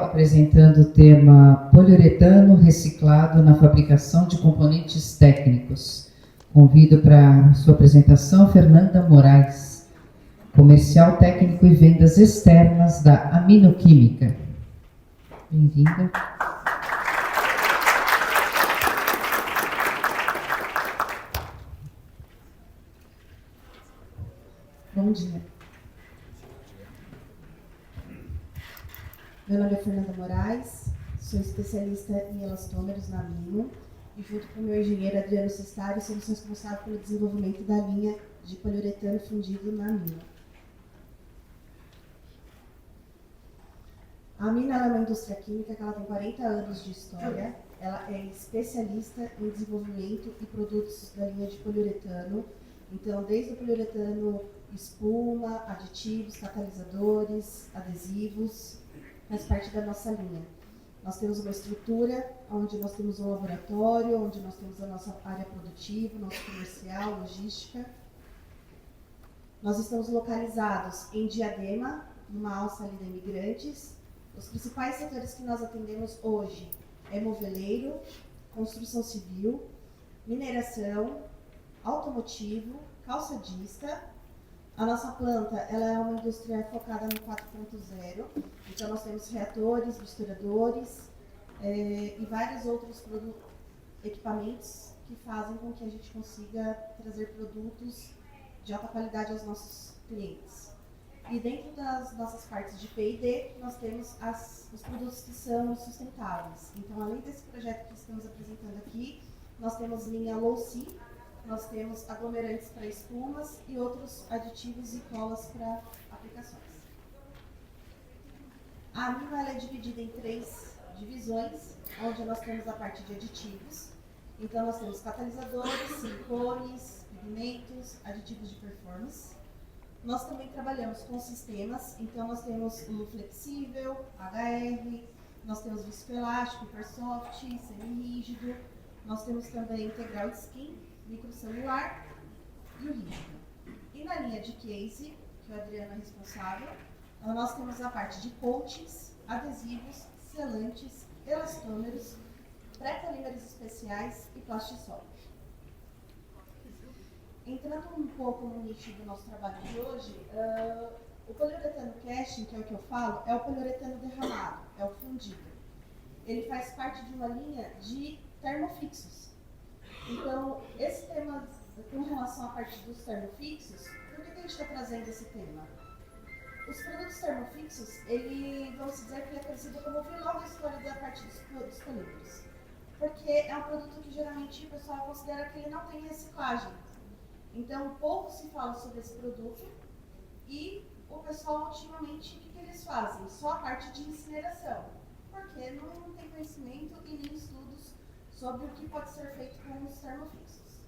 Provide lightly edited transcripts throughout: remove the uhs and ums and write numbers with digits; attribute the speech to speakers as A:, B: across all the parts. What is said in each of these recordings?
A: apresentando o tema poliuretano reciclado na fabricação de componentes técnicos. Convido para sua apresentação Fernanda Moraes, comercial técnico e vendas externas da Aminoquímica. Bem-vinda.
B: Bom dia. Meu nome é Fernanda Moraes, sou especialista em elastômeros na Amino e junto com o meu engenheiro Adriano Sestari somos responsáveis pelo desenvolvimento da linha de poliuretano fundido na Amino. A Amino é uma indústria química que ela tem 40 anos de história, ela é especialista em desenvolvimento e produtos da linha de poliuretano, então desde o poliuretano espuma, aditivos, catalisadores, adesivos, faz parte da nossa linha. Nós temos uma estrutura onde nós temos um laboratório, onde nós temos a nossa área produtiva, nosso comercial, logística. Nós estamos localizados em Diadema, numa alça ali da Imigrantes. Os principais setores que nós atendemos hoje é moveleiro, construção civil, mineração, automotivo, calçadista. A nossa planta ela é uma indústria focada no 4.0, então nós temos reatores, misturadores e vários outros equipamentos que fazem com que a gente consiga trazer produtos de alta qualidade aos nossos clientes. E dentro das nossas partes de P&D, nós temos os produtos que são sustentáveis. Então, além desse projeto que estamos apresentando aqui, nós temos linha Low-C, nós temos aglomerantes para espumas e outros aditivos e colas para aplicações. A Amino é dividida em 3 divisões, onde nós temos a parte de aditivos. Então, nós temos catalisadores, silicones, pigmentos, aditivos de performance. Nós também trabalhamos com sistemas, então nós temos o flexível, HR, nós temos viscoelástico, hipersoft, semi-rígido, nós temos também integral skin, microcelular e o rígido. E na linha de case, que o Adriano é responsável, nós temos a parte de coatings, adesivos, selantes, elastômeros, pré-polímeros especiais e plastisol. Entrando um pouco no nicho do nosso trabalho de hoje, o poliuretano casting, que é o que eu falo, é o poliuretano derramado, é o fundido. Ele faz parte de uma linha de termofixos. Então, esse tema, com relação à parte dos termofixos, por que a gente está trazendo esse tema? Os produtos termofixos, vamos dizer que ele é conhecido como o vilão da história da parte dos polímeros. Porque é um produto que geralmente o pessoal considera que ele não tem reciclagem. Então, pouco se fala sobre esse produto e o pessoal, ultimamente, o que eles fazem? Só a parte de incineração, porque não tem conhecimento e nem estudos sobre o que pode ser feito com os termofixos.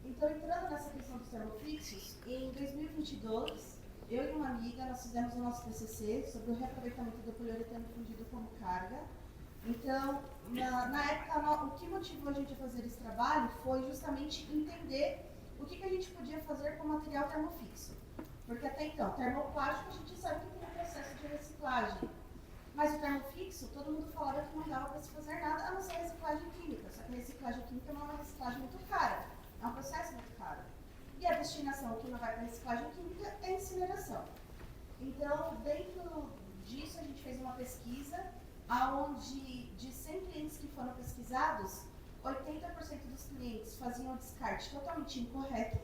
B: Então, entrando nessa questão dos termofixos, em 2022, eu e uma amiga, nós fizemos o nosso TCC sobre o reaproveitamento do poliuretano fundido como carga. Então, na época, o que motivou a gente a fazer esse trabalho foi justamente entender o que a gente podia fazer com material termofixo. Porque até então, termoplástico a gente sabe que tem um processo de reciclagem. Mas o termofixo, todo mundo falava que não dava para se fazer nada a não ser reciclagem química. Só que a reciclagem química não é uma reciclagem muito cara, é um processo muito caro. E a destinação que não vai para reciclagem química é a incineração. Então, dentro disso, a gente fez uma pesquisa onde de 100 clientes que foram pesquisados, 80% dos clientes faziam o descarte totalmente incorreto,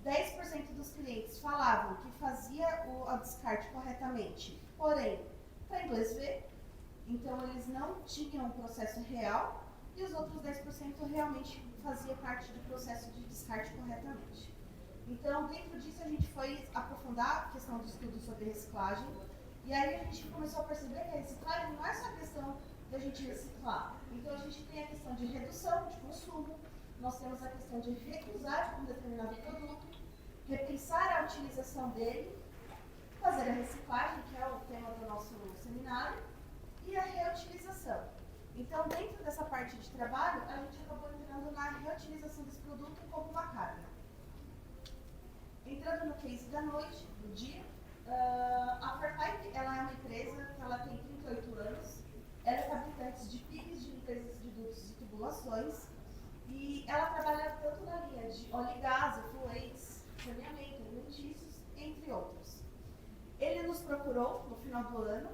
B: 10% dos clientes falavam que fazia o descarte corretamente, porém, para inglês ver, então eles não tinham um processo real, e os outros 10% realmente fazia parte do processo de descarte corretamente. Então, dentro disso, a gente foi aprofundar a questão do estudo sobre reciclagem, e aí a gente começou a perceber que a reciclagem não é só a questão da gente reciclar. Então a gente tem a questão de redução de consumo, nós temos a questão de recusar um determinado produto, repensar a utilização dele, fazer a reciclagem, que é o tema do nosso seminário, e a reutilização. Então, dentro dessa parte de trabalho, a gente acabou entrando na reutilização desse produto como uma carga. Entrando no case da noite, do dia, A Farpipe, ela é uma empresa que ela tem 38 anos, ela é fabricante de pigs de limpezas de dutos e tubulações, e ela trabalha tanto na linha de óleo e gás, efluentes, saneamento, alimentícios, entre outros. Ele nos procurou no final do ano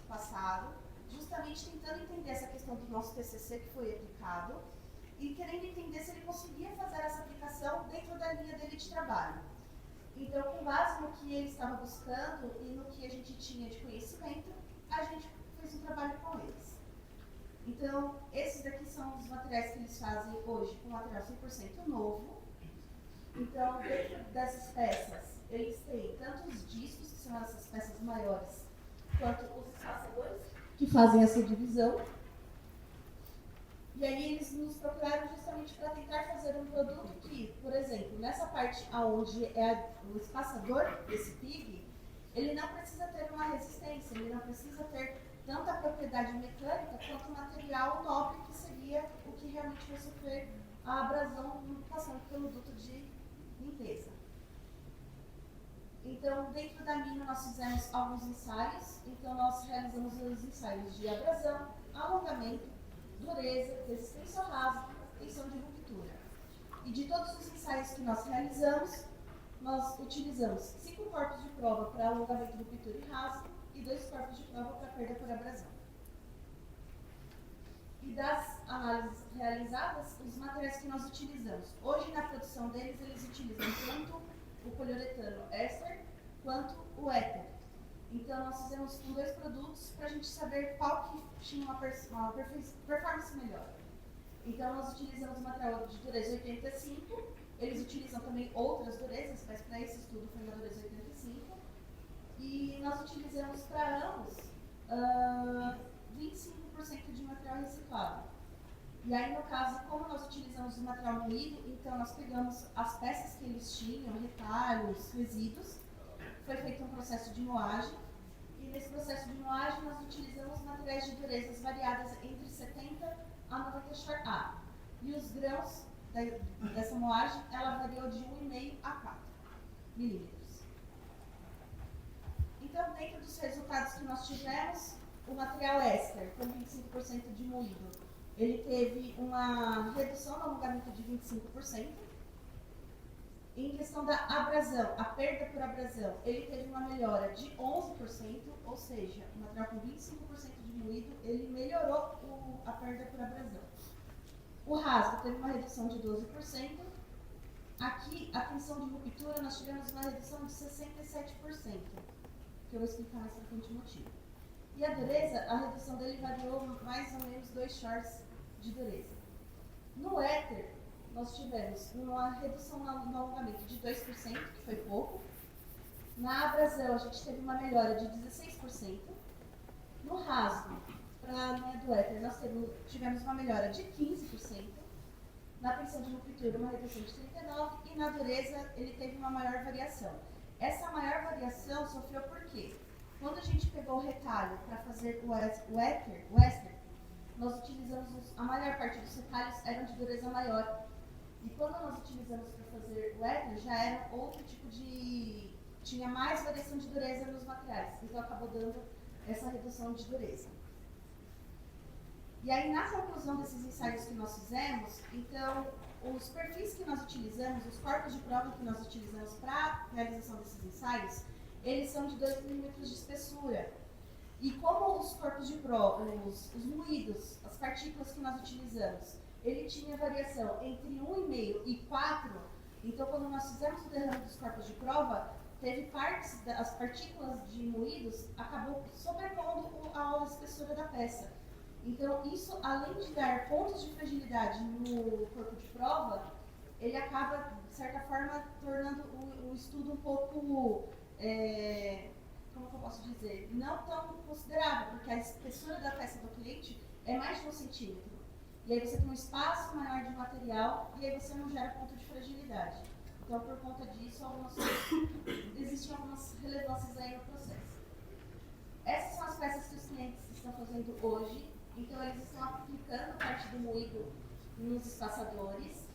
B: passado, justamente tentando entender essa questão do nosso TCC que foi aplicado e querendo entender se ele conseguia fazer essa aplicação dentro da linha dele de trabalho. Então, com base no que ele estava buscando e no que a gente tinha de conhecimento, a gente fez um trabalho com eles. Então, esses daqui são os materiais que eles fazem hoje com material 100% novo. Então, dentro dessas peças, eles têm tanto os discos, que são essas peças maiores, quanto os espaçadores, que fazem essa divisão. E aí eles nos procuraram justamente para tentar fazer um produto que, por exemplo, nessa parte onde é o espaçador desse pig, ele não precisa ter uma resistência, ele não precisa ter tanta propriedade mecânica quanto o material nobre que seria o que realmente vai sofrer a abrasão passando pelo duto de limpeza. Então, dentro da mina nós fizemos alguns ensaios, então nós realizamos os ensaios de abrasão, alongamento, dureza, resistência ao rasgo, tensão de ruptura. E de todos os ensaios que nós realizamos, nós utilizamos 5 corpos de prova para alongamento, ruptura e rasgo e 2 corpos de prova para perda por abrasão. E das análises realizadas, os materiais que nós utilizamos. Hoje, na produção deles, eles utilizam tanto o poliuretano éster quanto o éter. Então, nós fizemos com 2 produtos para a gente saber qual que tinha uma performance melhor. Então, nós utilizamos o material de dureza 85, eles utilizam também outras durezas, mas para esse estudo foi na dureza 85. E nós utilizamos para ambos 25% de material reciclado. E aí, no caso, como nós utilizamos o material moído, então nós pegamos as peças que eles tinham, retalhos, resíduos, foi feito um processo de moagem, e nesse processo de moagem nós utilizamos materiais de durezas variadas entre 70 a 90 Shar A. E os grãos dessa moagem, ela variou de 1,5 a 4 milímetros. Então, dentro dos resultados que nós tivemos, o material éster, com 25% de moído, ele teve uma redução no alongamento de 25%. Em questão da abrasão, a perda por abrasão, ele teve uma melhora de 11%, ou seja, o material com 25% de moído, ele melhorou a perda por abrasão. O rasgo teve uma redução de 12%. Aqui, a tensão de ruptura, nós tivemos uma redução de 67%, que eu vou explicar mais para frente o motivo. E a dureza, a redução dele variou mais ou menos 2 shorts de dureza. No éter, nós tivemos uma redução no alongamento de 2%, que foi pouco. Na abrasão, a gente teve uma melhora de 16%. No rasgo, para a linha do éter, nós tivemos uma melhora de 15%. Na tensão de ruptura, uma redução de 39%. E na dureza, ele teve uma maior variação. Essa maior variação sofreu por quê? Quando a gente pegou o retalho para fazer o éster, nós utilizamos, a maior parte dos retalhos eram de dureza maior. E quando nós utilizamos para fazer o éter, já era outro tipo de... tinha mais variação de dureza nos materiais. Então acabou dando essa redução de dureza. E aí, na conclusão desses ensaios que nós fizemos, então, os perfis que nós utilizamos, os corpos de prova que nós utilizamos para a realização desses ensaios, eles são de 2 milímetros de espessura. E como os corpos de prova, os moídos, as partículas que nós utilizamos, ele tinha variação entre 1,5 e 4, então quando nós fizemos o derrame dos corpos de prova, teve partes das partículas de moídos, acabou sobrepondo a espessura da peça. Então isso, além de dar pontos de fragilidade no corpo de prova, ele acaba, de certa forma, tornando o estudo um pouco, como que eu posso dizer, não tão considerável, porque a espessura da peça do cliente é mais de 1 centímetro. E aí você tem um espaço maior de material e aí você não gera ponto de fragilidade. Então, por conta disso, existem algumas relevâncias aí no processo. Essas são as peças que os clientes estão fazendo hoje. Então, eles estão aplicando parte do moído nos espaçadores.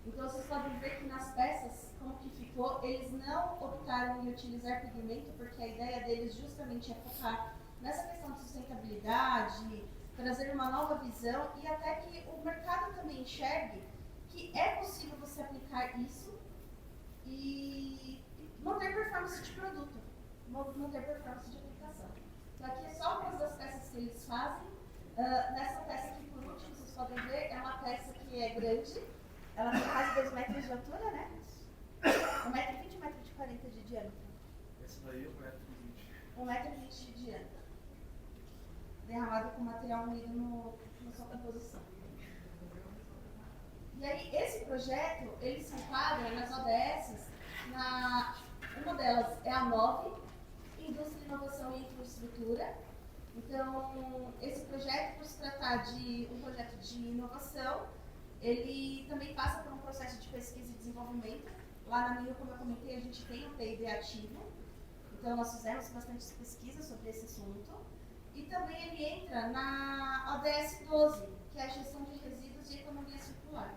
B: Então vocês podem ver que nas peças, como que ficou, eles não optaram em utilizar pigmento, porque a ideia deles justamente é focar nessa questão de sustentabilidade, trazer uma nova visão e até que o mercado também enxergue que é possível você aplicar isso e manter performance de produto, manter performance de aplicação. Então aqui é só algumas das peças que eles fazem. Nessa peça aqui, por último, vocês podem ver, é uma peça que é grande, ela tem quase 2 metros de altura, né? 1,20 m e 1,40 m de diâmetro.
C: Essa daí é 1,20 m.
B: 1,20 m de diâmetro. Derramado com material unido na sua composição. E aí, esse projeto, ele se enquadra nas ODS, uma delas é a MOVE, Indústria, Inovação e Infraestrutura. Então, esse projeto, por se tratar de um projeto de inovação, ele também passa por um processo de pesquisa e desenvolvimento. Lá na minha, como eu comentei, a gente tem um P&D ativo, então nós fizemos bastante pesquisa sobre esse assunto. E também ele entra na ODS 12, que é a gestão de resíduos e economia circular.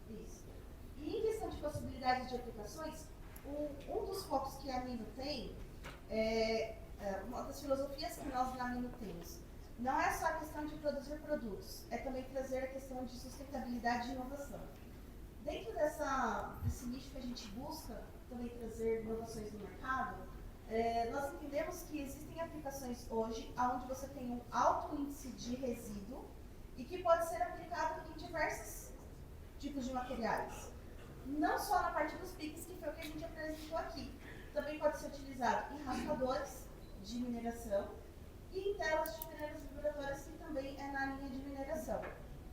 B: Isso. E em questão de possibilidades de aplicações, um dos focos que a Mino tem, uma das filosofias que nós na Mino temos, não é só a questão de produzir produtos, é também trazer a questão de sustentabilidade e inovação. Dentro desse nicho que a gente busca também trazer inovações no mercado, nós entendemos que existem aplicações hoje onde você tem um alto índice de resíduo e que pode ser aplicado em diversos tipos de materiais. Não só na parte dos piques, que foi o que a gente apresentou aqui. Também pode ser utilizado em raspadores de mineração e em telas de peneiras vibratórias, que também é na linha de mineração.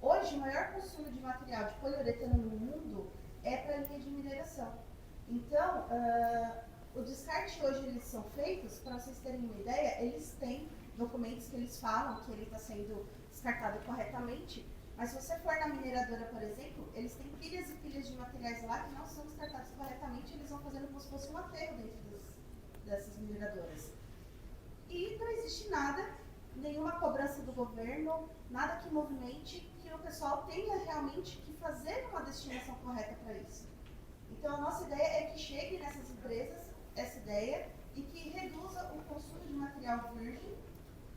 B: Hoje, o maior consumo de material de poliuretano no mundo é para a linha de mineração. Então, o descarte hoje, eles são feitos, para vocês terem uma ideia, eles têm documentos que eles falam que ele está sendo descartado corretamente, mas se você for na mineradora, por exemplo, eles têm pilhas e pilhas de materiais lá que não são descartados corretamente, eles vão fazendo como se fosse um aterro dentro dessas mineradoras. E não existe nada, nenhuma cobrança do governo, nada que movimente que o pessoal tenha realmente que fazer uma destinação correta para isso. Então a nossa ideia é que chegue nessas empresas essa ideia e que reduza o consumo de material virgem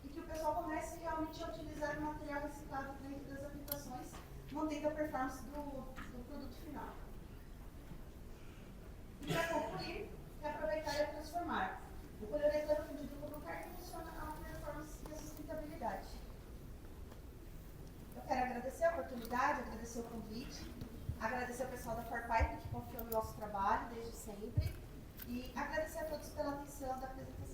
B: e que o pessoal comece realmente a utilizar o material reciclado dentro das aplicações, mantendo a performance do produto final. E para concluir, reaproveitar e transformar. O poliuretano fundido como carne funciona a performance e a sustentabilidade. Eu quero agradecer a oportunidade, agradecer o convite, agradecer ao pessoal da ForPipe que confiou no nosso trabalho desde sempre e agradecer a todos pela atenção da apresentação.